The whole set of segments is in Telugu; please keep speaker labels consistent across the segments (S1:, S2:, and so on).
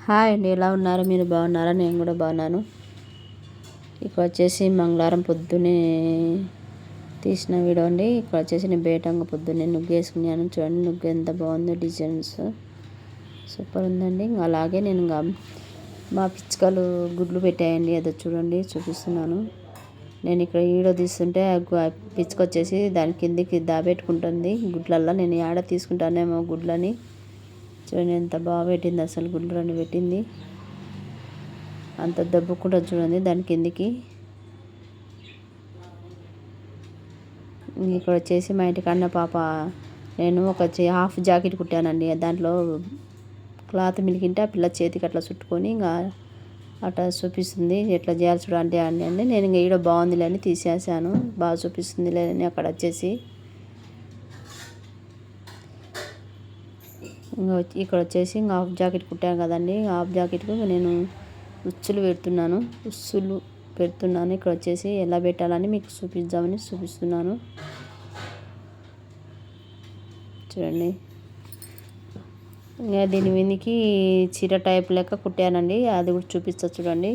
S1: హాయ్ అండి, ఎలా ఉన్నారు? మీరు బాగున్నారా? నేను కూడా బాగున్నాను. ఇక్కడ వచ్చేసి మంగళవారం పొద్దున్నే తీసిన వీడియో అండి. ఇక్కడ వచ్చేసి నేను బేటంగా పొద్దున్నే నుగ్గు వేసుకున్నాను. చూడండి నుగ్గు ఎంత బాగుందో, డిజైన్స్ సూపర్ ఉందండి. అలాగే నేను మా పిచ్చుకలు గుడ్లు పెట్టాయండి. అదో చూడండి, చూపిస్తున్నాను. నేను ఇక్కడ వీడియో తీస్తుంటే పిచ్చుక వచ్చేసి దాని కిందికి దాబెట్టుకుంటుంది గుడ్లల్లో. నేను ఆడ తీసుకుంటానేమో గుడ్లని. చూడండి ఎంత బాగా పెట్టింది, అసలు గుడ్లు రెండు పెట్టింది. అంత దబ్బుకుంటుంది చూడండి దాని కిందికి. ఇక్కడ వచ్చేసి మా ఇంటికి అన్న పాప నేను ఒక హాఫ్ జాకెట్ కుట్టానండి. దాంట్లో క్లాత్ మిలికింటే ఆ పిల్ల చేతికి అట్లా చుట్టుకొని ఇంకా అట్లా చూపిస్తుంది. ఎట్లా చేయాలి చూడండి అండి. నేను ఇంకా ఈడ బాగుందిలే అని తీసేసాను. బాగా చూపిస్తుంది లేదని అక్కడ వచ్చేసి ఇక్కడ వచ్చేసి ఇంకా హాఫ్ జాకెట్ కుట్టాను కదండి. హాఫ్ జాకెట్కు నేను ఉచ్చులు పెడుతున్నాను. ఇక్కడ వచ్చేసి ఎలా పెట్టాలని మీకు చూపిస్తున్నాను. చూడండి, ఇంకా దీని మీదకి చీర టైప్ లెక్క కుట్టానండి. అది కూడా చూపిస్తా చూడండి.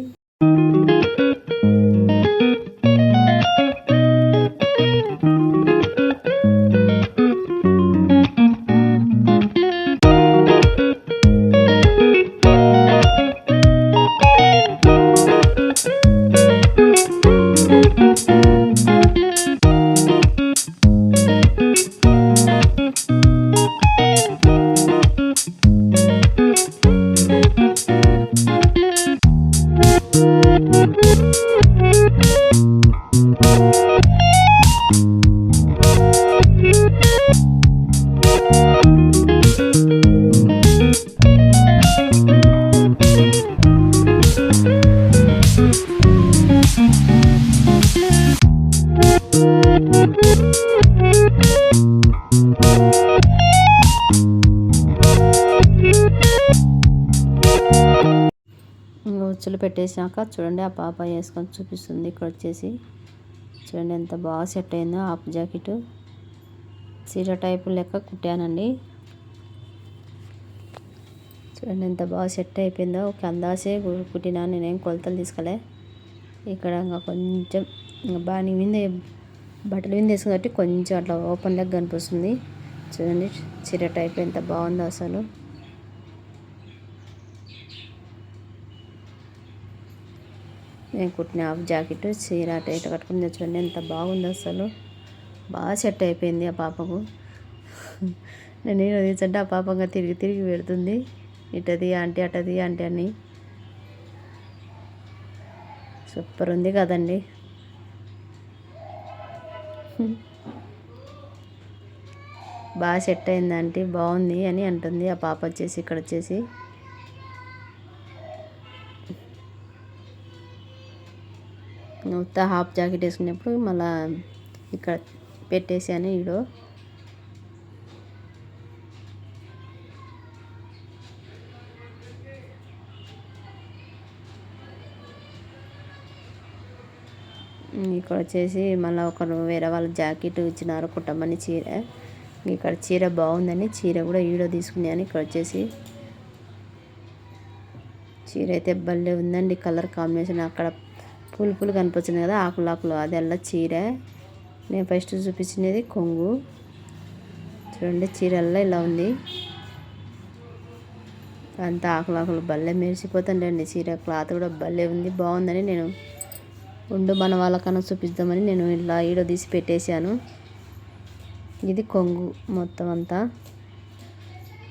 S1: ఉచ్చులు పెట్టేసాక చూడండి ఆ పాప వేసుకొని చూపిస్తుంది. ఇక్కడ వచ్చేసి చూడండి ఎంత బాగా సెట్ అయిందో. హాఫ్ జాకెట్ చీర టైపు లెక్క కుట్టానండి. చూడండి ఎంత బాగా సెట్ అయిపోయిందో. ఒక అందాసే కుట్టినా, నేనేం కొలతలు తీసుకోలే. ఇక్కడ ఇంకా కొంచెం బాగా మీద బట్టల మీద వేసుకుని కాబట్టి కొంచెం అట్లా ఓపెన్ లెక్క కనిపిస్తుంది. చూడండి చీర టైప్ ఎంత బాగుందో అసలు. నేను కుట్టిన హాఫ్ జాకెట్ చీర టైట్ కట్టుకుని చూడండి ఎంత బాగుందో అసలు. బాగా సెట్ అయిపోయింది ఆ పాపకు. నేను తీసంటే ఆ పాపంగా తిరిగి తిరిగి పెడుతుంది. ఇటది ఆంటీ అటది ఆంటీ అని. సూపర్ ఉంది కదండి. బాగా సెట్ అయింది ఆంటీ, బాగుంది అని అంటుంది ఆ పాప వచ్చేసి. ఇక్కడ వచ్చేసి మొత్తం హాఫ్ జాకెట్ వేసుకునేప్పుడు మళ్ళీ ఇక్కడ పెట్టేసాను ఈడో. ఇక్కడ వచ్చేసి మళ్ళీ ఒకరు వేరే వాళ్ళ జాకెట్ ఇచ్చినారు కుట్టమని చీర. ఇక్కడ చీర బాగుందని చీర కూడా ఈడో తీసుకున్నాను. ఇక్కడ వచ్చేసి చీర అయితే భలే ఉందండి. కలర్ కాంబినేషన్ అక్కడ పూలు కనిపించింది కదా, ఆకులు అదెల్లా చీర. నేను ఫస్ట్ చూపించినది కొంగు. చూడండి చీరల్లో ఇలా ఉంది. అంతా ఆకులు భలే మెరిసిపోతుందండి. చీర క్లాత్ కూడా భలే ఉంది, బాగుందని నేను మన వాళ్ళకన్నా చూపిద్దామని నేను ఇలా ఈడో తీసి పెట్టేశాను. ఇది కొంగు మొత్తం అంతా.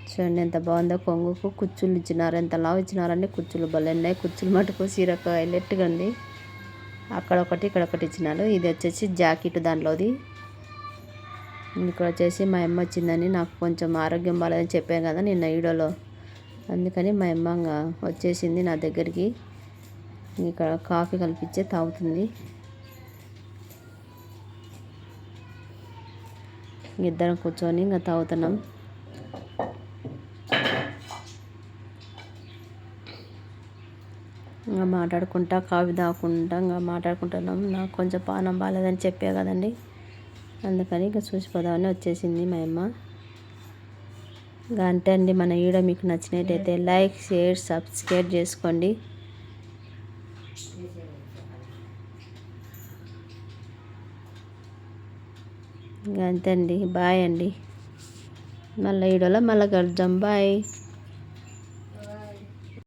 S1: చూడండి ఎంత బాగుందో. కొంగుకు కుచ్చులు ఇచ్చినారు, ఎంత లావు ఇచ్చినారండి. కుచ్చులు భలే ఉన్నాయి. కుచ్చులు మటుకు చీరకు హైలైట్గా ఉంది. అక్కడ ఒకటి ఇక్కడ ఒకటి ఇచ్చినారు. ఇది వచ్చేసి జాకెట్ దాంట్లోది. ఇక్కడ వచ్చేసి మా అమ్మ వచ్చిందని, నాకు కొంచెం ఆరోగ్యం బాగాలేదని చెప్పాను కదా నిన్న వీడియోలో. అందుకని మా అమ్మ వచ్చేసింది నా దగ్గరికి. ఇక్కడ కాఫీ కలిపించే తాగుతుంది. ఇద్దరం కూర్చొని ఇంకా తాగుతున్నాం. ఇంకా మాట్లాడుకుంటా కాఫీ తాగుకుంటా ఇంకా మాట్లాడుకుంటున్నాం. నాకు కొంచెం పానం బాగాలేదని చెప్పా కదండి, అందుకని ఇంకా చూసిపోదామని వచ్చేసింది మా అమ్మ. ఇంకా అంతే అండి. మన వీడియో మీకు నచ్చినట్టయితే లైక్, షేర్, సబ్స్క్రైబ్ చేసుకోండి. ఇంకా అంతే అండి. బాయ్ అండి. మళ్ళీ వీడియోలో మళ్ళీ కలుద్దాం. బాయ్.